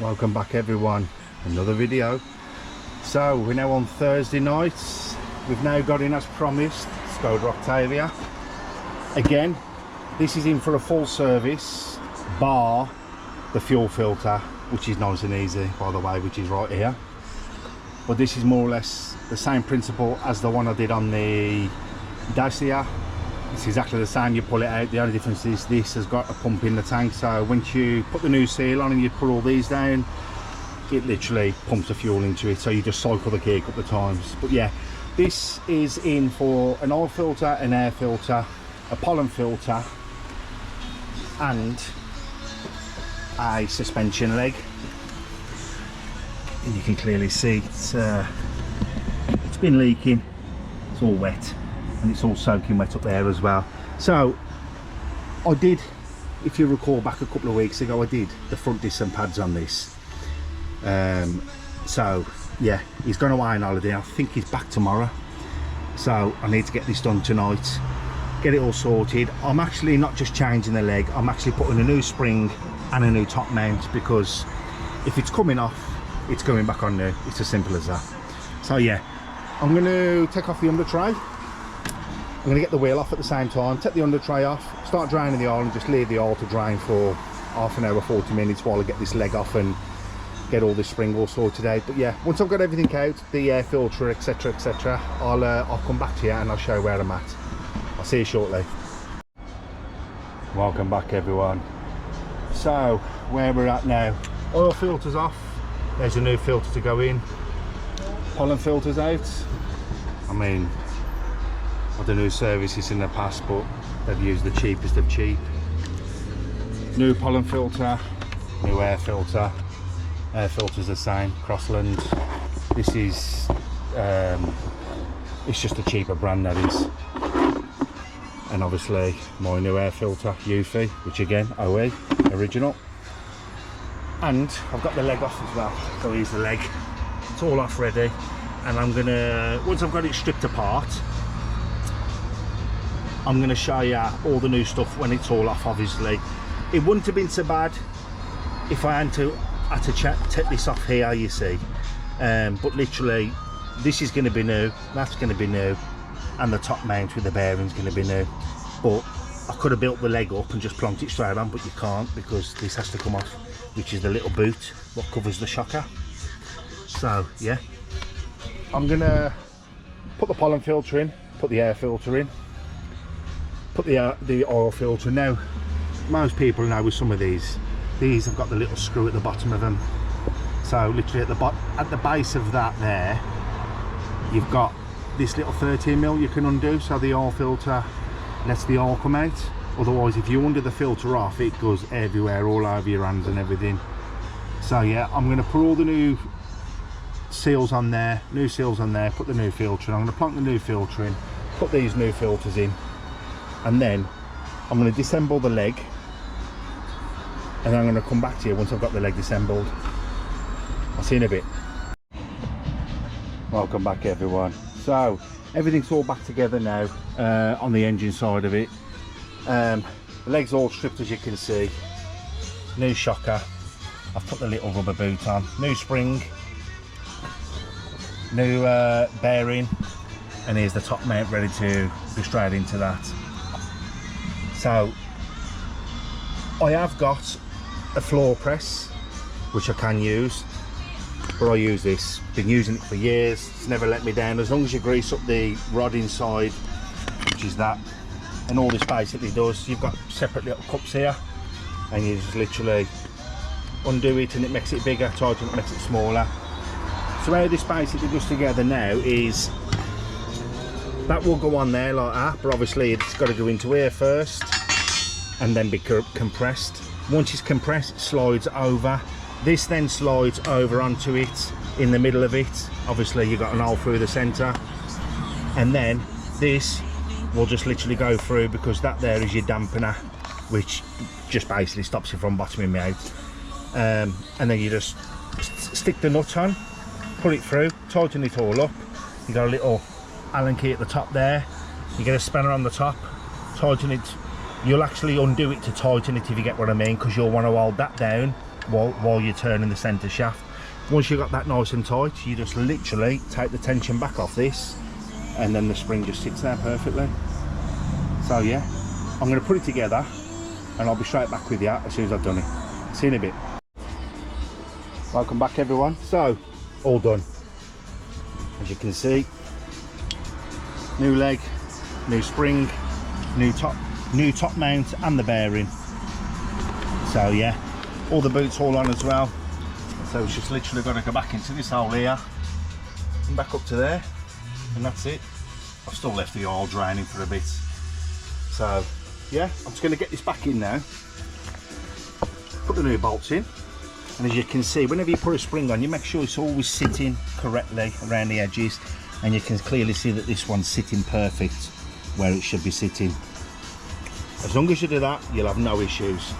Welcome back everyone, another video. So we're now on Thursday night. We've now got in as promised Skoda Octavia. Again, this is in for a full service bar the fuel filter, which is nice and easy by the way, which is right here. But this is more or less the same principle as the one I did on the Dacia. It's exactly the same. You pull it out, the only difference is this has got a pump in the tank, so once you put the new seal on and you put all these down, it literally pumps the fuel into it, so you just cycle the key a couple of times. But yeah, this is in for an oil filter, an air filter, a pollen filter and a suspension leg. And you can clearly see it's been leaking, it's all wet and it's all soaking wet up there as well. So I did, if you recall back a couple of weeks ago, I did the front disc and pads on this. So yeah, he's gone away on holiday. I think he's back tomorrow, so I need to get this done tonight, get it all sorted. I'm actually not just changing the leg, I'm actually putting a new spring and a new top mount, because if it's coming off, it's going back on new. It's as simple as that. So yeah, I'm going to take off the under tray. I'm going to get the wheel off at the same time, take the under tray off, start draining the oil and just leave the oil to drain for half an hour, 40 minutes while I get this leg off and get all this spring all sorted out. But yeah, once I've got everything out, the air filter, etc, etc, I'll come back to you and I'll show you where I'm at. I'll see you shortly. Welcome back everyone. So where we're at now, oil filter's off, there's a new filter to go in, pollen filter's out. I mean, I don't know services in the past, but they've used the cheapest of cheap. New pollen filter, new air filter. Air filter's the same, Crossland. This is it's just a cheaper brand, that is. And obviously my new air filter, Eufy, which again, OE, original. And I've got the leg off as well, so here's the leg. It's all off ready, and I'm gonna, once I've got it stripped apart, I'm going to show you all the new stuff when it's all off. Obviously it wouldn't have been so bad if I had to take this off here, you see, but literally this is going to be new, that's going to be new, and the top mount with the bearings going to be new. But I could have built the leg up and just plonked it straight on, but you can't, because this has to come off, which is the little boot what covers the shocker. So yeah, I'm going to put the pollen filter in, put the air filter in, put the oil filter. Now most people know with some of these have got the little screw at the bottom of them, so literally at the base of that there you've got this little 13mm you can undo, so the oil filter lets the oil come out. Otherwise if you undo the filter off, it goes everywhere, all over your hands and everything. So yeah, I'm going to put all the new seals on there, put the new filter in. I'm going to plonk the new filter in, put these new filters in, and then I'm going to disassemble the leg, and I'm going to come back to you once I've got the leg disassembled. I'll see you in a bit. Welcome back everyone. So everything's all back together now on the engine side of it. The leg's all stripped as you can see, new shocker, I've put the little rubber boot on, new spring, new bearing, and here's the top mount ready to go straight into that. So I have got a floor press which I can use, but I use this, been using it for years, it's never let me down. As long as you grease up the rod inside, which is that, and all this basically does, you've got separate little cups here, and you just literally undo it and it makes it bigger, tighten it, makes it smaller. So how this basically goes together now is that will go on there like that, but obviously it's got to go into here first and then be compressed. Once it's compressed, it slides over. This then slides over onto it in the middle of it. Obviously you've got an hole through the centre, and then this will just literally go through, because that there is your dampener, which just basically stops it from bottoming out. And then you just stick the nut on, pull it through, tighten it all up. You got a little Allen key at the top there, you get a spanner on the top, tighten it. You'll actually undo it to tighten it, if you get what I mean, because you'll want to hold that down while you're turning the centre shaft. Once you've got that nice and tight, you just literally take the tension back off this, and then the spring just sits there perfectly. So yeah, I'm going to put it together and I'll be straight back with you as soon as I've done it. See you in a bit. Welcome back everyone. So, all done. As you can see, new leg, new spring, new top mount and the bearing. So yeah, all the boots all on as well. So it's just literally got to go back into this hole here and back up to there, and that's it. I've still left the oil draining for a bit. So yeah, I'm just going to get this back in now, put the new bolts in, and as you can see, whenever you put a spring on, you make sure it's always sitting correctly around the edges, and you can clearly see that this one's sitting perfect where it should be sitting. As long as you do that, you'll have no issues.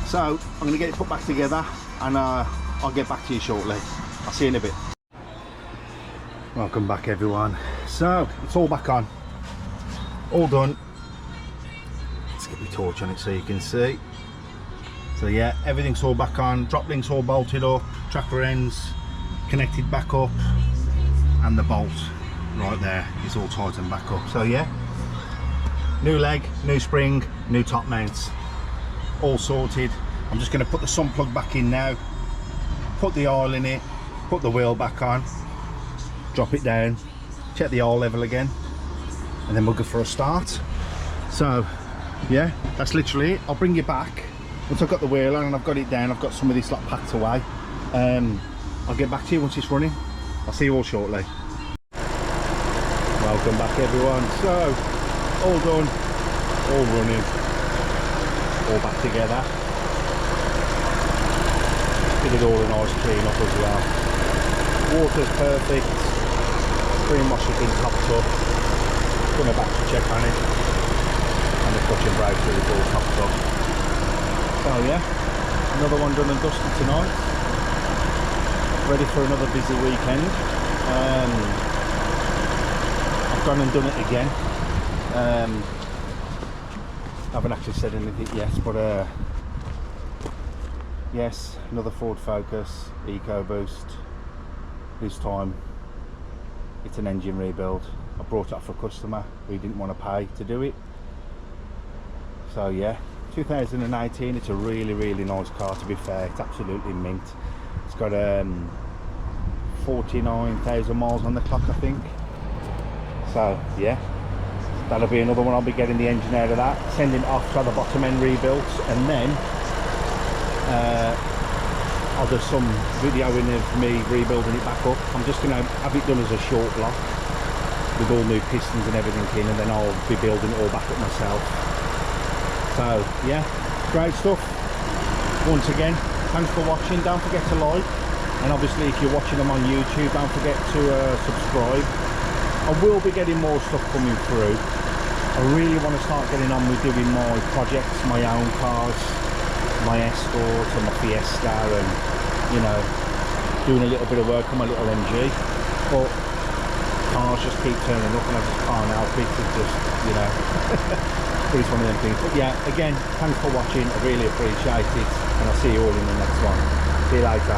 So I'm going to get it put back together, and I'll get back to you shortly. I'll see you in a bit. Welcome back everyone. So it's all back on, all done. Let's get the torch on it so you can see. So yeah, everything's all back on, drop links all bolted up, tracker ends connected back up, and the bolt right there is all tightened back up. So yeah, new leg, new spring, new top mounts, all sorted. I'm just going to put the sun plug back in now, put the oil in it, put the wheel back on, drop it down, check the oil level again, and then we'll go for a start. So yeah, that's literally it. I'll bring you back once I've got the wheel on and I've got it down. I've got some of this lot packed away. I'll get back to you once it's running. I'll see you all shortly. Welcome back everyone. So all done, all running, all back together. Did it all a nice clean up as well. Water's perfect, screen washer's been topped up, done a battery check on it, and the clutch and brake is all topped up. So yeah, another one done and dusted tonight, ready for another busy weekend. I've gone and done it again. I haven't actually said anything yet, but yes, another Ford Focus EcoBoost. This time it's an engine rebuild. I brought it up for a customer who didn't want to pay to do it. So yeah, 2018. It's a really nice car, to be fair. It's absolutely mint. It's got 49,000 miles on the clock, I think. So yeah, that'll be another one. I'll be getting the engine out of that, sending it off to the bottom end rebuilt, and then I'll do some videoing of me rebuilding it back up. I'm just going to have it done as a short block with all new pistons and everything in, and then I'll be building it all back up myself. So yeah, great stuff. Once again, thanks for watching. Don't forget to like, and obviously if you're watching them on YouTube, don't forget to subscribe. I will be getting more stuff coming through. I really want to start getting on with doing my projects, my own cars, my Escort and my Fiesta, and you know, doing a little bit of work on my little MG, but cars just keep turning up and I just can't help it. It's just, you know, it's one of them things. But yeah, again, thanks for watching. I really appreciate it, and I'll see you all in the next one. See you later.